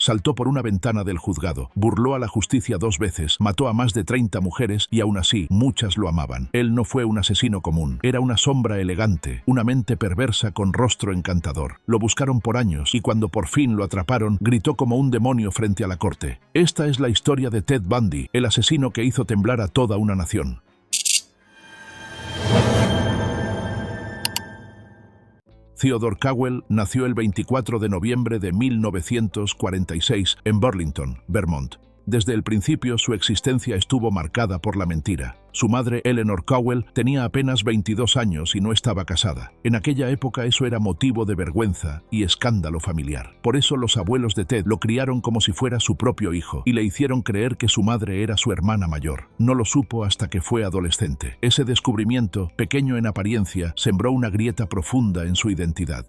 Saltó por una ventana del juzgado, burló a la justicia 2 veces, mató a más de 30 mujeres y aún así, muchas lo amaban. Él no fue un asesino común, era una sombra elegante, una mente perversa con rostro encantador. Lo buscaron por años y cuando por fin lo atraparon, gritó como un demonio frente a la corte. Esta es la historia de Ted Bundy, el asesino que hizo temblar a toda una nación. Theodore Cowell nació el 24 de noviembre de 1946 en Burlington, Vermont. Desde el principio su existencia estuvo marcada por la mentira. Su madre, Eleanor Cowell, tenía apenas 22 años y no estaba casada. En aquella época eso era motivo de vergüenza y escándalo familiar. Por eso los abuelos de Ted lo criaron como si fuera su propio hijo y le hicieron creer que su madre era su hermana mayor. No lo supo hasta que fue adolescente. Ese descubrimiento, pequeño en apariencia, sembró una grieta profunda en su identidad.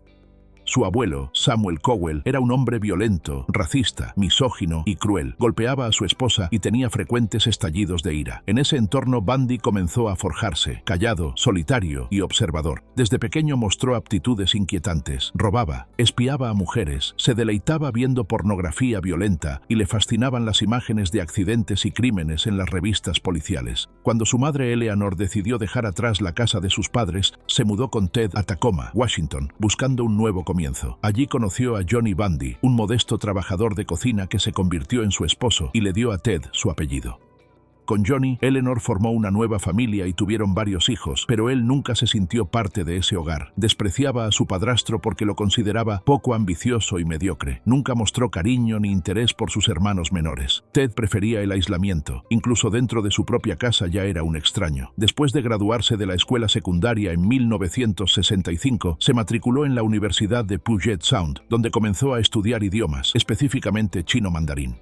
Su abuelo, Samuel Cowell, era un hombre violento, racista, misógino y cruel. Golpeaba a su esposa y tenía frecuentes estallidos de ira. En ese entorno, Bundy comenzó a forjarse, callado, solitario y observador. Desde pequeño mostró aptitudes inquietantes. Robaba, espiaba a mujeres, se deleitaba viendo pornografía violenta y le fascinaban las imágenes de accidentes y crímenes en las revistas policiales. Cuando su madre Eleanor decidió dejar atrás la casa de sus padres, se mudó con Ted a Tacoma, Washington, buscando un nuevo comienzo. Allí conoció a Johnny Bundy, un modesto trabajador de cocina que se convirtió en su esposo y le dio a Ted su apellido. Con Johnny, Eleanor formó una nueva familia y tuvieron varios hijos, pero él nunca se sintió parte de ese hogar. Despreciaba a su padrastro porque lo consideraba poco ambicioso y mediocre. Nunca mostró cariño ni interés por sus hermanos menores. Ted prefería el aislamiento. Incluso dentro de su propia casa ya era un extraño. Después de graduarse de la escuela secundaria en 1965, se matriculó en la Universidad de Puget Sound, donde comenzó a estudiar idiomas, específicamente chino mandarín.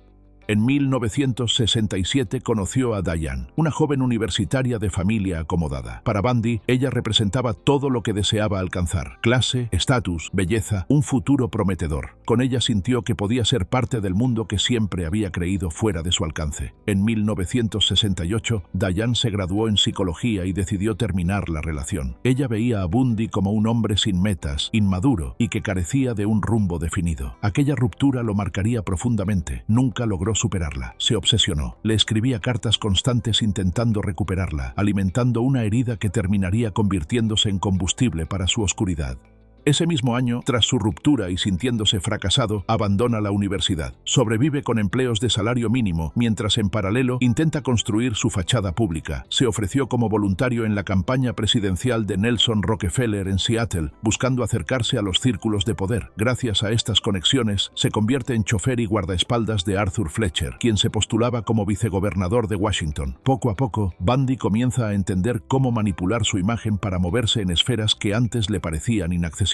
En 1967 conoció a Diane, una joven universitaria de familia acomodada. Para Bundy, ella representaba todo lo que deseaba alcanzar: clase, estatus, belleza, un futuro prometedor. Con ella sintió que podía ser parte del mundo que siempre había creído fuera de su alcance. En 1968, Diane se graduó en psicología y decidió terminar la relación. Ella veía a Bundy como un hombre sin metas, inmaduro y que carecía de un rumbo definido. Aquella ruptura lo marcaría profundamente. Nunca logró superarla. Se obsesionó. Le escribía cartas constantes intentando recuperarla, alimentando una herida que terminaría convirtiéndose en combustible para su oscuridad. Ese mismo año, tras su ruptura y sintiéndose fracasado, abandona la universidad. Sobrevive con empleos de salario mínimo, mientras en paralelo intenta construir su fachada pública. Se ofreció como voluntario en la campaña presidencial de Nelson Rockefeller en Seattle, buscando acercarse a los círculos de poder. Gracias a estas conexiones, se convierte en chofer y guardaespaldas de Arthur Fletcher, quien se postulaba como vicegobernador de Washington. Poco a poco, Bundy comienza a entender cómo manipular su imagen para moverse en esferas que antes le parecían inaccesibles.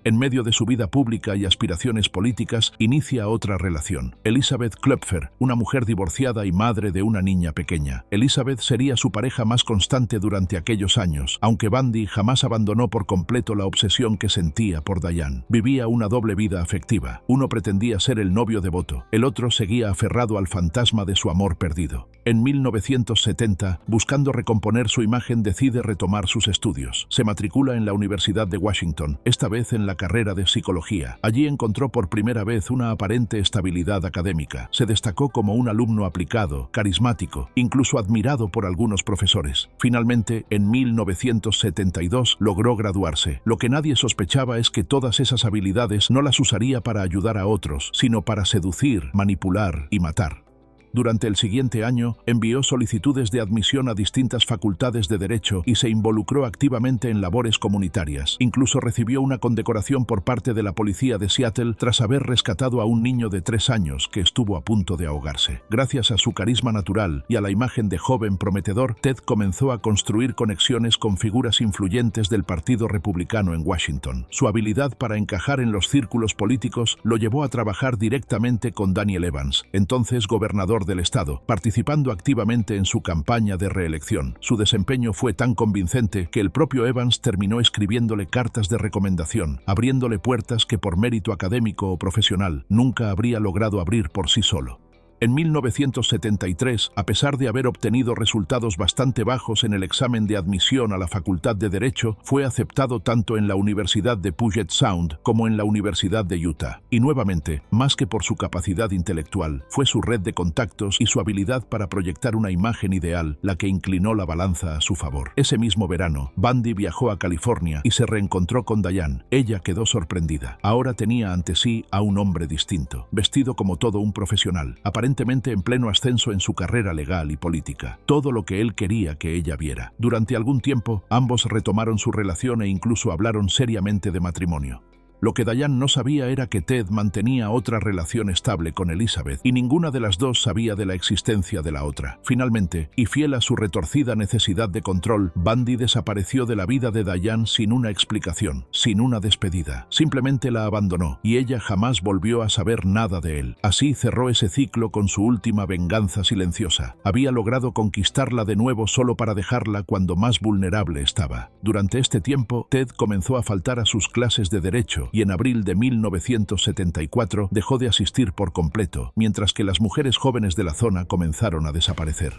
En medio de su vida pública y aspiraciones políticas, inicia otra relación. Elizabeth Klopfer, una mujer divorciada y madre de una niña pequeña. Elizabeth sería su pareja más constante durante aquellos años, aunque Bundy jamás abandonó por completo la obsesión que sentía por Diane. Vivía una doble vida afectiva. Uno pretendía ser el novio devoto, el otro seguía aferrado al fantasma de su amor perdido. En 1970, buscando recomponer su imagen, decide retomar sus estudios. Se matricula en la Universidad de Washington, esta vez en la carrera de psicología. Allí encontró por primera vez una aparente estabilidad académica. Se destacó como un alumno aplicado, carismático, incluso admirado por algunos profesores. Finalmente, en 1972, logró graduarse. Lo que nadie sospechaba es que todas esas habilidades no las usaría para ayudar a otros, sino para seducir, manipular y matar. Durante el siguiente año, envió solicitudes de admisión a distintas facultades de Derecho y se involucró activamente en labores comunitarias. Incluso recibió una condecoración por parte de la policía de Seattle tras haber rescatado a un niño de 3 años que estuvo a punto de ahogarse. Gracias a su carisma natural y a la imagen de joven prometedor, Ted comenzó a construir conexiones con figuras influyentes del Partido Republicano en Washington. Su habilidad para encajar en los círculos políticos lo llevó a trabajar directamente con Daniel Evans, entonces gobernador del estado, participando activamente en su campaña de reelección. Su desempeño fue tan convincente que el propio Evans terminó escribiéndole cartas de recomendación, abriéndole puertas que por mérito académico o profesional nunca habría logrado abrir por sí solo. En 1973, a pesar de haber obtenido resultados bastante bajos en el examen de admisión a la Facultad de Derecho, fue aceptado tanto en la Universidad de Puget Sound como en la Universidad de Utah. Y nuevamente, más que por su capacidad intelectual, fue su red de contactos y su habilidad para proyectar una imagen ideal la que inclinó la balanza a su favor. Ese mismo verano, Bundy viajó a California y se reencontró con Diane. Ella quedó sorprendida. Ahora tenía ante sí a un hombre distinto, vestido como todo un profesional, aparentemente en pleno ascenso en su carrera legal y política. Todo lo que él quería que ella viera. Durante algún tiempo, ambos retomaron su relación e incluso hablaron seriamente de matrimonio. Lo que Diane no sabía era que Ted mantenía otra relación estable con Elizabeth, y ninguna de las dos sabía de la existencia de la otra. Finalmente, y fiel a su retorcida necesidad de control, Bundy desapareció de la vida de Diane sin una explicación, sin una despedida. Simplemente la abandonó, y ella jamás volvió a saber nada de él. Así cerró ese ciclo con su última venganza silenciosa. Había logrado conquistarla de nuevo solo para dejarla cuando más vulnerable estaba. Durante este tiempo, Ted comenzó a faltar a sus clases de derecho, y en abril de 1974 dejó de asistir por completo, mientras que las mujeres jóvenes de la zona comenzaron a desaparecer.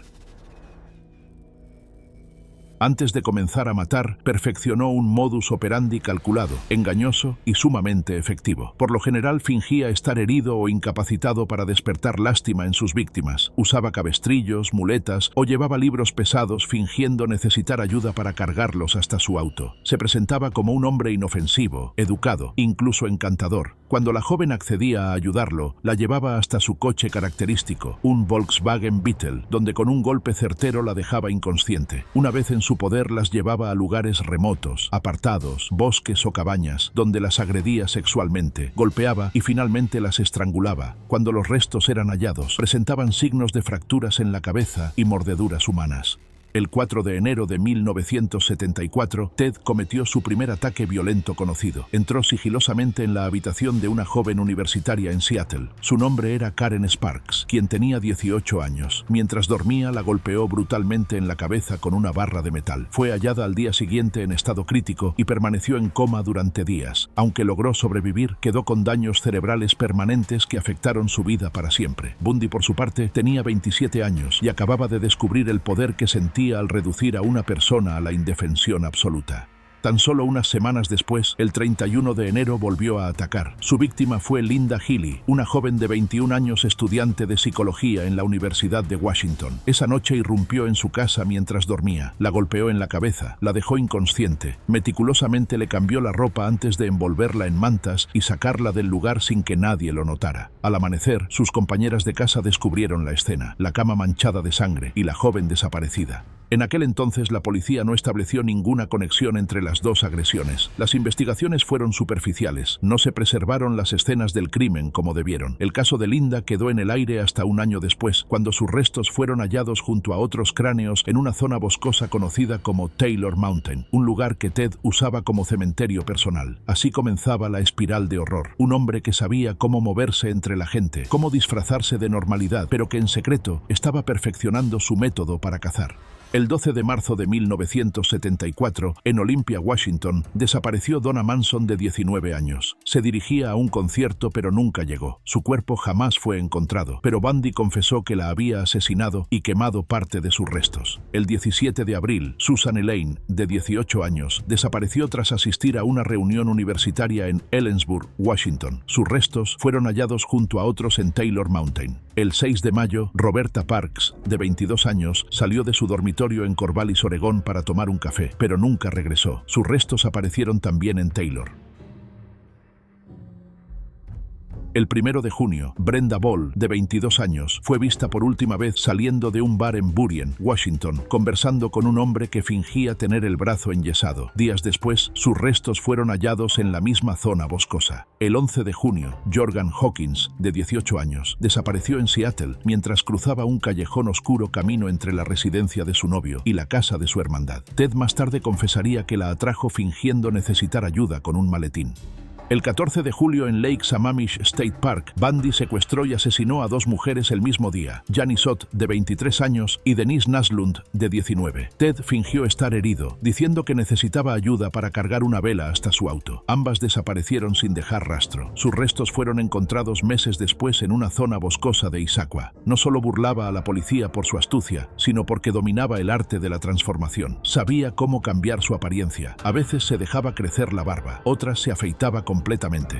Antes de comenzar a matar, perfeccionó un modus operandi calculado, engañoso y sumamente efectivo. Por lo general fingía estar herido o incapacitado para despertar lástima en sus víctimas. Usaba cabestrillos, muletas o llevaba libros pesados fingiendo necesitar ayuda para cargarlos hasta su auto. Se presentaba como un hombre inofensivo, educado, incluso encantador. Cuando la joven accedía a ayudarlo, la llevaba hasta su coche característico, un Volkswagen Beetle, donde con un golpe certero la dejaba inconsciente. Una vez en su poder las llevaba a lugares remotos, apartados, bosques o cabañas, donde las agredía sexualmente, golpeaba y finalmente las estrangulaba. Cuando los restos eran hallados, presentaban signos de fracturas en la cabeza y mordeduras humanas. El 4 de enero de 1974, Ted cometió su primer ataque violento conocido. Entró sigilosamente en la habitación de una joven universitaria en Seattle. Su nombre era Karen Sparks, quien tenía 18 años. Mientras dormía, la golpeó brutalmente en la cabeza con una barra de metal. Fue hallada al día siguiente en estado crítico y permaneció en coma durante días. Aunque logró sobrevivir, quedó con daños cerebrales permanentes que afectaron su vida para siempre. Bundy, por su parte, tenía 27 años y acababa de descubrir el poder que sentía al reducir a una persona a la indefensión absoluta. Tan solo unas semanas después, el 31 de enero volvió a atacar. Su víctima fue Linda Healy, una joven de 21 años estudiante de psicología en la Universidad de Washington. Esa noche irrumpió en su casa mientras dormía. La golpeó en la cabeza, la dejó inconsciente. Meticulosamente le cambió la ropa antes de envolverla en mantas y sacarla del lugar sin que nadie lo notara. Al amanecer, sus compañeras de casa descubrieron la escena, la cama manchada de sangre y la joven desaparecida. En aquel entonces la policía no estableció ninguna conexión entre las dos agresiones. Las investigaciones fueron superficiales, no se preservaron las escenas del crimen como debieron. El caso de Linda quedó en el aire hasta un año después, cuando sus restos fueron hallados junto a otros cráneos en una zona boscosa conocida como Taylor Mountain, un lugar que Ted usaba como cementerio personal. Así comenzaba la espiral de horror. Un hombre que sabía cómo moverse entre la gente, cómo disfrazarse de normalidad, pero que en secreto estaba perfeccionando su método para cazar. El 12 de marzo de 1974, en Olympia, Washington, desapareció Donna Manson de 19 años. Se dirigía a un concierto pero nunca llegó. Su cuerpo jamás fue encontrado, pero Bundy confesó que la había asesinado y quemado parte de sus restos. El 17 de abril, Susan Elaine, de 18 años, desapareció tras asistir a una reunión universitaria en Ellensburg, Washington. Sus restos fueron hallados junto a otros en Taylor Mountain. El 6 de mayo, Roberta Parks, de 22 años, salió de su dormitorio en Corvallis, Oregón, para tomar un café, pero nunca regresó. Sus restos aparecieron también en Taylor. El 1 de junio, Brenda Ball, de 22 años, fue vista por última vez saliendo de un bar en Burien, Washington, conversando con un hombre que fingía tener el brazo enyesado. Días después, sus restos fueron hallados en la misma zona boscosa. El 11 de junio, Jordan Hawkins, de 18 años, desapareció en Seattle mientras cruzaba un callejón oscuro camino entre la residencia de su novio y la casa de su hermandad. Ted más tarde confesaría que la atrajo fingiendo necesitar ayuda con un maletín. El 14 de julio en Lake Sammamish State Park, Bundy secuestró y asesinó a 2 mujeres el mismo día, Janice Ott, de 23 años, y Denise Naslund, de 19. Ted fingió estar herido, diciendo que necesitaba ayuda para cargar una vela hasta su auto. Ambas desaparecieron sin dejar rastro. Sus restos fueron encontrados meses después en una zona boscosa de Issaquah. No solo burlaba a la policía por su astucia, sino porque dominaba el arte de la transformación. Sabía cómo cambiar su apariencia. A veces se dejaba crecer la barba, otras se afeitaba completamente.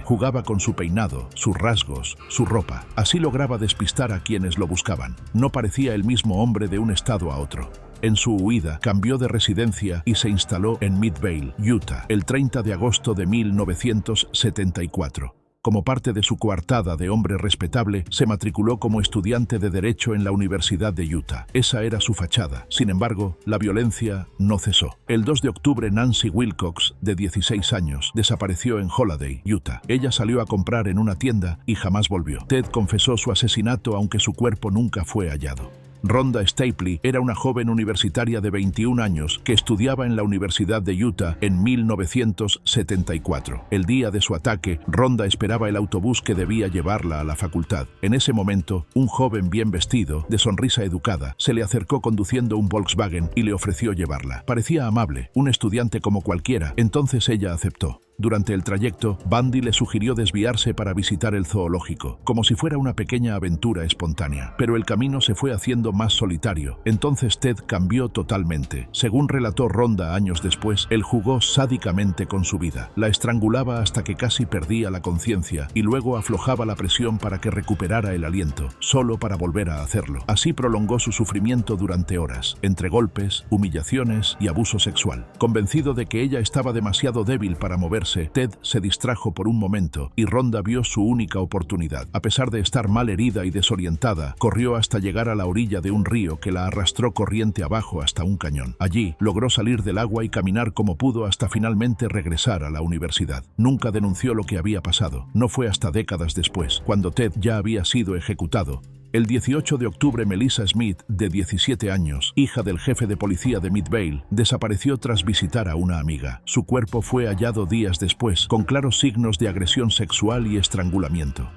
Jugaba con su peinado, sus rasgos, su ropa. Así lograba despistar a quienes lo buscaban. No parecía el mismo hombre de un estado a otro. En su huida, cambió de residencia y se instaló en Midvale, Utah, el 30 de agosto de 1974. Como parte de su coartada de hombre respetable, se matriculó como estudiante de Derecho en la Universidad de Utah. Esa era su fachada. Sin embargo, la violencia no cesó. El 2 de octubre, Nancy Wilcox, de 16 años, desapareció en Holiday, Utah. Ella salió a comprar en una tienda y jamás volvió. Ted confesó su asesinato, aunque su cuerpo nunca fue hallado. Rhonda Stapley era una joven universitaria de 21 años que estudiaba en la Universidad de Utah en 1974. El día de su ataque, Rhonda esperaba el autobús que debía llevarla a la facultad. En ese momento, un joven bien vestido, de sonrisa educada, se le acercó conduciendo un Volkswagen y le ofreció llevarla. Parecía amable, un estudiante como cualquiera, entonces ella aceptó. Durante el trayecto, Bundy le sugirió desviarse para visitar el zoológico, como si fuera una pequeña aventura espontánea. Pero el camino se fue haciendo más solitario. Entonces Ted cambió totalmente. Según relató Rhonda años después, él jugó sádicamente con su vida. La estrangulaba hasta que casi perdía la conciencia y luego aflojaba la presión para que recuperara el aliento, solo para volver a hacerlo. Así prolongó su sufrimiento durante horas, entre golpes, humillaciones y abuso sexual. Convencido de que ella estaba demasiado débil para moverse, Ted se distrajo por un momento y Rhonda vio su única oportunidad. A pesar de estar mal herida y desorientada, corrió hasta llegar a la orilla de un río que la arrastró corriente abajo hasta un cañón. Allí logró salir del agua y caminar como pudo hasta finalmente regresar a la universidad. Nunca denunció lo que había pasado. No fue hasta décadas después, cuando Ted ya había sido ejecutado. El 18 de octubre, Melissa Smith, de 17 años, hija del jefe de policía de Midvale, desapareció tras visitar a una amiga. Su cuerpo fue hallado días después, con claros signos de agresión sexual y estrangulamiento.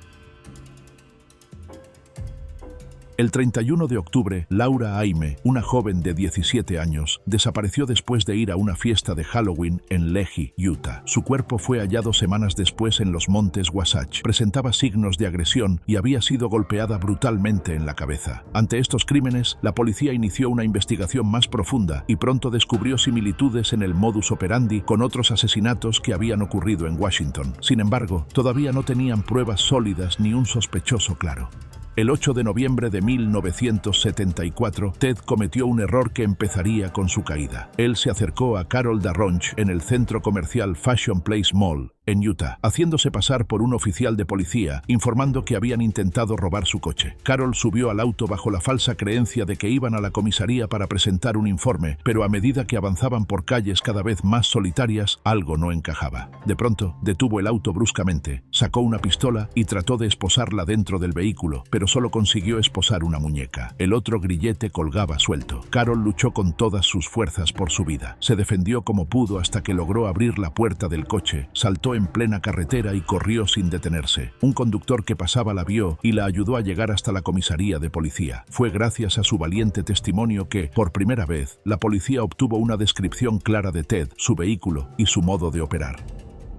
El 31 de octubre, Laura Aime, una joven de 17 años, desapareció después de ir a una fiesta de Halloween en Lehi, Utah. Su cuerpo fue hallado semanas después en los montes Wasatch. Presentaba signos de agresión y había sido golpeada brutalmente en la cabeza. Ante estos crímenes, la policía inició una investigación más profunda y pronto descubrió similitudes en el modus operandi con otros asesinatos que habían ocurrido en Washington. Sin embargo, todavía no tenían pruebas sólidas ni un sospechoso claro. El 8 de noviembre de 1974, Ted cometió un error que empezaría con su caída. Él se acercó a Carol Darronch en el centro comercial Fashion Place Mall, en Utah, haciéndose pasar por un oficial de policía, informando que habían intentado robar su coche. Carol subió al auto bajo la falsa creencia de que iban a la comisaría para presentar un informe, pero a medida que avanzaban por calles cada vez más solitarias, algo no encajaba. De pronto, detuvo el auto bruscamente, sacó una pistola y trató de esposarla dentro del vehículo, pero solo consiguió esposar una muñeca. El otro grillete colgaba suelto. Carol luchó con todas sus fuerzas por su vida. Se defendió como pudo hasta que logró abrir la puerta del coche, saltó en plena carretera y corrió sin detenerse. Un conductor que pasaba la vio y la ayudó a llegar hasta la comisaría de policía. Fue gracias a su valiente testimonio que, por primera vez, la policía obtuvo una descripción clara de Ted, su vehículo y su modo de operar.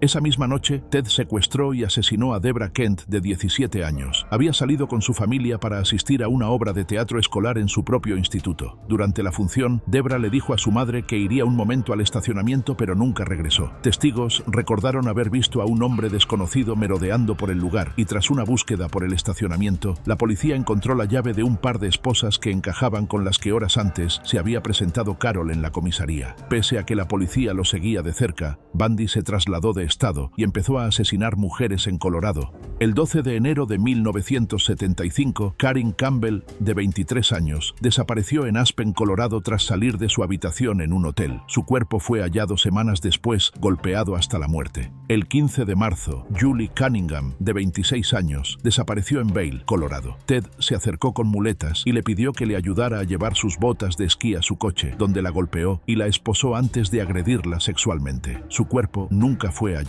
Esa misma noche, Ted secuestró y asesinó a Debra Kent, de 17 años. Había salido con su familia para asistir a una obra de teatro escolar en su propio instituto. Durante la función, Debra le dijo a su madre que iría un momento al estacionamiento, pero nunca regresó. Testigos recordaron haber visto a un hombre desconocido merodeando por el lugar, y tras una búsqueda por el estacionamiento, la policía encontró la llave de un par de esposas que encajaban con las que horas antes se había presentado Carol en la comisaría. Pese a que la policía lo seguía de cerca, Bundy se trasladó de estado y empezó a asesinar mujeres en Colorado. El 12 de enero de 1975, Karen Campbell, de 23 años, desapareció en Aspen, Colorado tras salir de su habitación en un hotel. Su cuerpo fue hallado semanas después, golpeado hasta la muerte. El 15 de marzo, Julie Cunningham, de 26 años, desapareció en Vail, Colorado. Ted se acercó con muletas y le pidió que le ayudara a llevar sus botas de esquí a su coche, donde la golpeó y la esposó antes de agredirla sexualmente. Su cuerpo nunca fue hallado.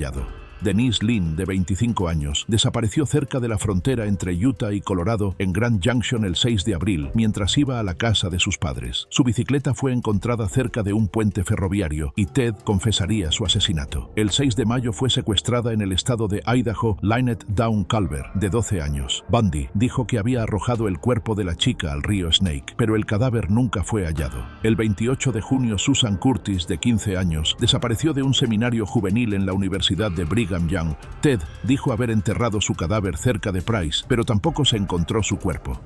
Denise Lynn, de 25 años, desapareció cerca de la frontera entre Utah y Colorado en Grand Junction el 6 de abril, mientras iba a la casa de sus padres. Su bicicleta fue encontrada cerca de un puente ferroviario y Ted confesaría su asesinato. El 6 de mayo fue secuestrada en el estado de Idaho Lynette Dawn Culver, de 12 años. Bundy dijo que había arrojado el cuerpo de la chica al río Snake, pero el cadáver nunca fue hallado. El 28 de junio, Susan Curtis, de 15 años, desapareció de un seminario juvenil en la Universidad de Brigham Young. Ted dijo haber enterrado su cadáver cerca de Price, pero tampoco se encontró su cuerpo.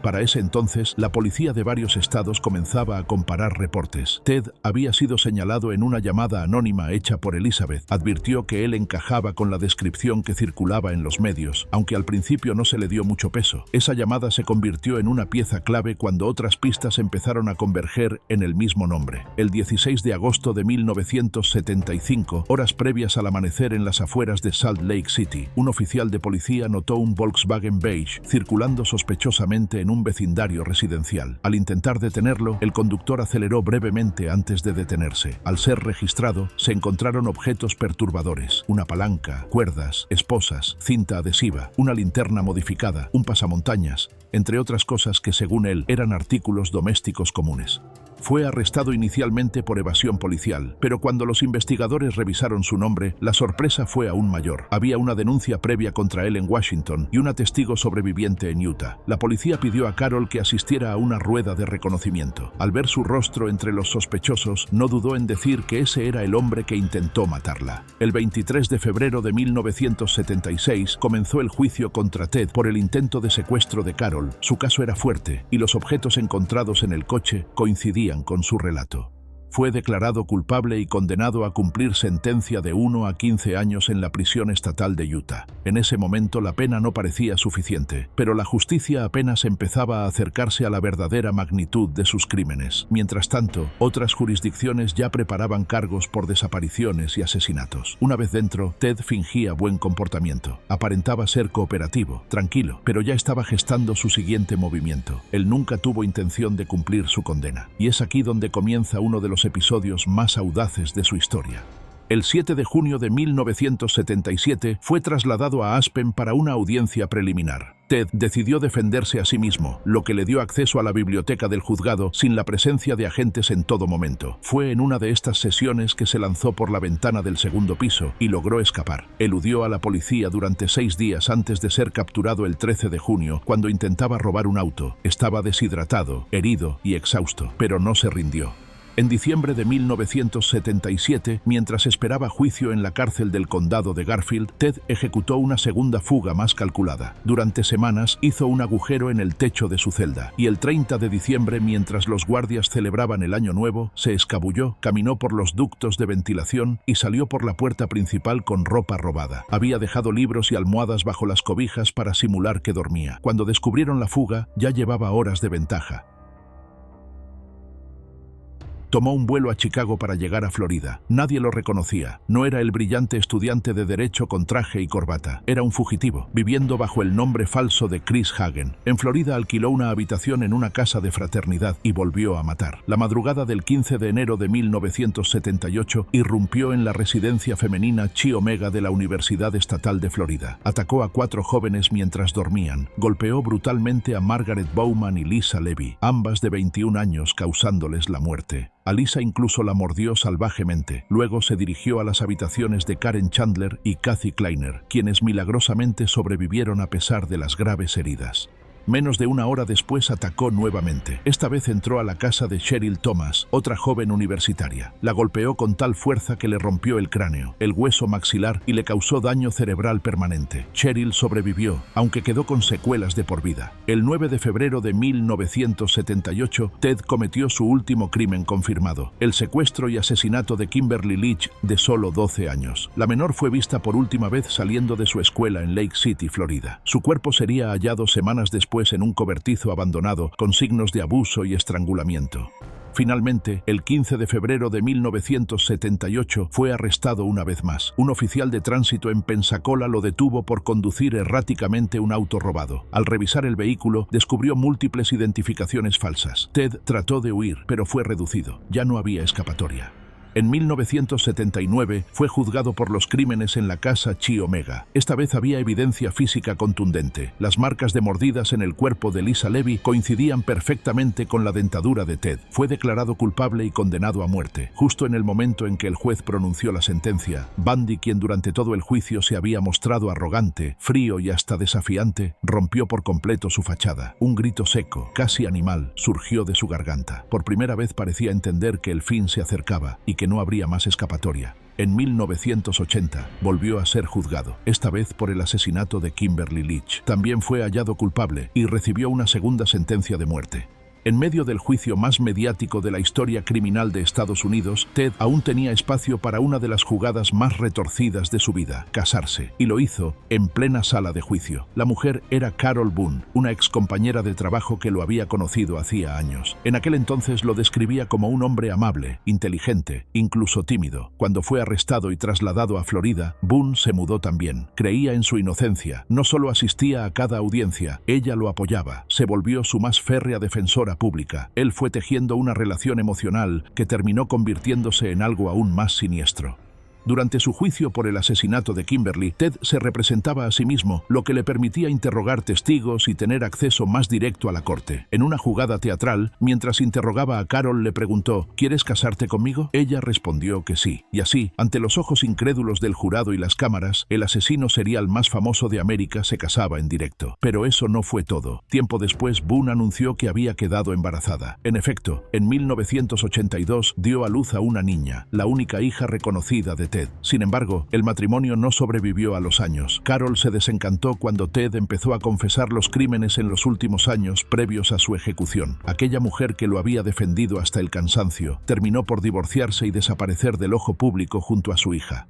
Para ese entonces, la policía de varios estados comenzaba a comparar reportes. Ted había sido señalado en una llamada anónima hecha por Elizabeth. Advirtió que él encajaba con la descripción que circulaba en los medios, aunque al principio no se le dio mucho peso. Esa llamada se convirtió en una pieza clave cuando otras pistas empezaron a converger en el mismo nombre. El 16 de agosto de 1975, horas previas al amanecer en las afueras de Salt Lake City, un oficial de policía notó un Volkswagen beige circulando sospechosamente en un vecindario residencial. Al intentar detenerlo, el conductor aceleró brevemente antes de detenerse. Al ser registrado, se encontraron objetos perturbadores: una palanca, cuerdas, esposas, cinta adhesiva, una linterna modificada, un pasamontañas, entre otras cosas que, según él, eran artículos domésticos comunes. Fue arrestado inicialmente por evasión policial, pero cuando los investigadores revisaron su nombre, la sorpresa fue aún mayor. Había una denuncia previa contra él en Washington y una testigo sobreviviente en Utah. La policía pidió a Carol que asistiera a una rueda de reconocimiento. Al ver su rostro entre los sospechosos, no dudó en decir que ese era el hombre que intentó matarla. El 23 de febrero de 1976 comenzó el juicio contra Ted por el intento de secuestro de Carol. Su caso era fuerte y los objetos encontrados en el coche coincidían con su relato. Fue declarado culpable y condenado a cumplir sentencia de 1 a 15 años en la prisión estatal de Utah. En ese momento la pena no parecía suficiente, pero la justicia apenas empezaba a acercarse a la verdadera magnitud de sus crímenes. Mientras tanto, otras jurisdicciones ya preparaban cargos por desapariciones y asesinatos. Una vez dentro, Ted fingía buen comportamiento. Aparentaba ser cooperativo, tranquilo, pero ya estaba gestando su siguiente movimiento. Él nunca tuvo intención de cumplir su condena. Y es aquí donde comienza uno de los episodios más audaces de su historia. El 7 de junio de 1977 fue trasladado a Aspen para una audiencia preliminar. Ted decidió defenderse a sí mismo, lo que le dio acceso a la biblioteca del juzgado sin la presencia de agentes en todo momento. Fue en una de estas sesiones que se lanzó por la ventana del segundo piso y logró escapar. Eludió a la policía durante 6 días antes de ser capturado el 13 de junio, cuando intentaba robar un auto. Estaba deshidratado, herido y exhausto, pero no se rindió. En diciembre de 1977, mientras esperaba juicio en la cárcel del condado de Garfield, Ted ejecutó una segunda fuga más calculada. Durante semanas hizo un agujero en el techo de su celda, y el 30 de diciembre, mientras los guardias celebraban el Año Nuevo, se escabulló, caminó por los ductos de ventilación y salió por la puerta principal con ropa robada. Había dejado libros y almohadas bajo las cobijas para simular que dormía. Cuando descubrieron la fuga, ya llevaba horas de ventaja. Tomó un vuelo a Chicago para llegar a Florida. Nadie lo reconocía. No era el brillante estudiante de Derecho con traje y corbata. Era un fugitivo, viviendo bajo el nombre falso de Chris Hagen. En Florida alquiló una habitación en una casa de fraternidad y volvió a matar. La madrugada del 15 de enero de 1978 irrumpió en la residencia femenina Chi Omega de la Universidad Estatal de Florida. Atacó a 4 jóvenes mientras dormían. Golpeó brutalmente a Margaret Bowman y Lisa Levy, ambas de 21 años, causándoles la muerte. A Lisa incluso la mordió salvajemente. Luego se dirigió a las habitaciones de Karen Chandler y Kathy Kleiner, quienes milagrosamente sobrevivieron a pesar de las graves heridas. Menos de una hora después atacó nuevamente. Esta vez entró a la casa de Cheryl Thomas, otra joven universitaria. La golpeó con tal fuerza que le rompió el cráneo, el hueso maxilar y le causó daño cerebral permanente. Cheryl sobrevivió, aunque quedó con secuelas de por vida. El 9 de febrero de 1978, Ted cometió su último crimen confirmado: el secuestro y asesinato de Kimberly Leach, de solo 12 años. La menor fue vista por última vez saliendo de su escuela en Lake City, Florida. Su cuerpo sería hallado semanas después en un cobertizo abandonado con signos de abuso y estrangulamiento. Finalmente, el 15 de febrero de 1978 fue arrestado una vez más. Un oficial de tránsito en Pensacola lo detuvo por conducir erráticamente un auto robado. Al revisar el vehículo, descubrió múltiples identificaciones falsas. Ted trató de huir, pero fue reducido. Ya no había escapatoria. En 1979 fue juzgado por los crímenes en la casa Chi Omega. Esta vez había evidencia física contundente. Las marcas de mordidas en el cuerpo de Lisa Levy coincidían perfectamente con la dentadura de Ted. Fue declarado culpable y condenado a muerte. Justo en el momento en que el juez pronunció la sentencia, Bundy, quien durante todo el juicio se había mostrado arrogante, frío y hasta desafiante, rompió por completo su fachada. Un grito seco, casi animal, surgió de su garganta. Por primera vez parecía entender que el fin se acercaba y que no habría más escapatoria. En 1980 volvió a ser juzgado, esta vez por el asesinato de Kimberly Leach. También fue hallado culpable y recibió una segunda sentencia de muerte. En medio del juicio más mediático de la historia criminal de Estados Unidos, Ted aún tenía espacio para una de las jugadas más retorcidas de su vida: casarse. Y lo hizo en plena sala de juicio. La mujer era Carol Boone, una excompañera de trabajo que lo había conocido hacía años. En aquel entonces lo describía como un hombre amable, inteligente, incluso tímido. Cuando fue arrestado y trasladado a Florida, Boone se mudó también. Creía en su inocencia. No solo asistía a cada audiencia, ella lo apoyaba. Se volvió su más férrea defensora pública. Él fue tejiendo una relación emocional que terminó convirtiéndose en algo aún más siniestro. Durante su juicio por el asesinato de Kimberly, Ted se representaba a sí mismo, lo que le permitía interrogar testigos y tener acceso más directo a la corte. En una jugada teatral, mientras interrogaba a Carol, le preguntó: ¿quieres casarte conmigo? Ella respondió que sí. Y así, ante los ojos incrédulos del jurado y las cámaras, el asesino serial más famoso de América se casaba en directo. Pero eso no fue todo. Tiempo después, Boone anunció que había quedado embarazada. En efecto, en 1982 dio a luz a una niña, la única hija reconocida de Ted. Sin embargo, el matrimonio no sobrevivió a los años. Carol se desencantó cuando Ted empezó a confesar los crímenes en los últimos años previos a su ejecución. Aquella mujer que lo había defendido hasta el cansancio terminó por divorciarse y desaparecer del ojo público junto a su hija.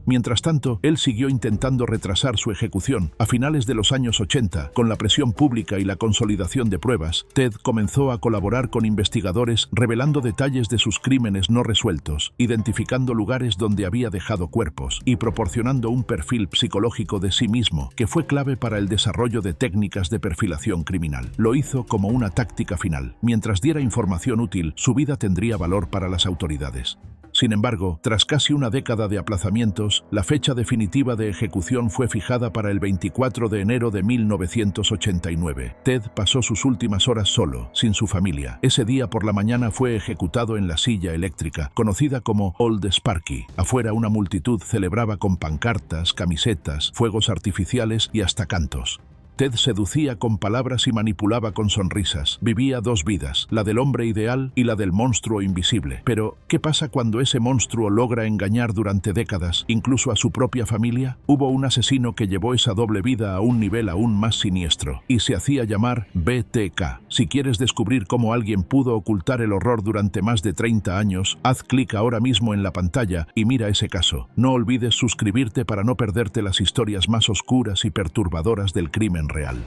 Mientras tanto, él siguió intentando retrasar su ejecución. A finales de los años 80, con la presión pública y la consolidación de pruebas, Ted comenzó a colaborar con investigadores revelando detalles de sus crímenes no resueltos, identificando lugares donde había dejado cuerpos y proporcionando un perfil psicológico de sí mismo que fue clave para el desarrollo de técnicas de perfilación criminal. Lo hizo como una táctica final. Mientras diera información útil, su vida tendría valor para las autoridades. Sin embargo, tras casi una década de aplazamientos, la fecha definitiva de ejecución fue fijada para el 24 de enero de 1989. Ted pasó sus últimas horas solo, sin su familia. Ese día por la mañana fue ejecutado en la silla eléctrica, conocida como Old Sparky. Afuera una multitud celebraba con pancartas, camisetas, fuegos artificiales y hasta cantos. Ted seducía con palabras y manipulaba con sonrisas. Vivía dos vidas, la del hombre ideal y la del monstruo invisible. Pero, ¿qué pasa cuando ese monstruo logra engañar durante décadas, incluso a su propia familia? Hubo un asesino que llevó esa doble vida a un nivel aún más siniestro, y se hacía llamar BTK. Si quieres descubrir cómo alguien pudo ocultar el horror durante más de 30 años, haz clic ahora mismo en la pantalla y mira ese caso. No olvides suscribirte para no perderte las historias más oscuras y perturbadoras del crimen real.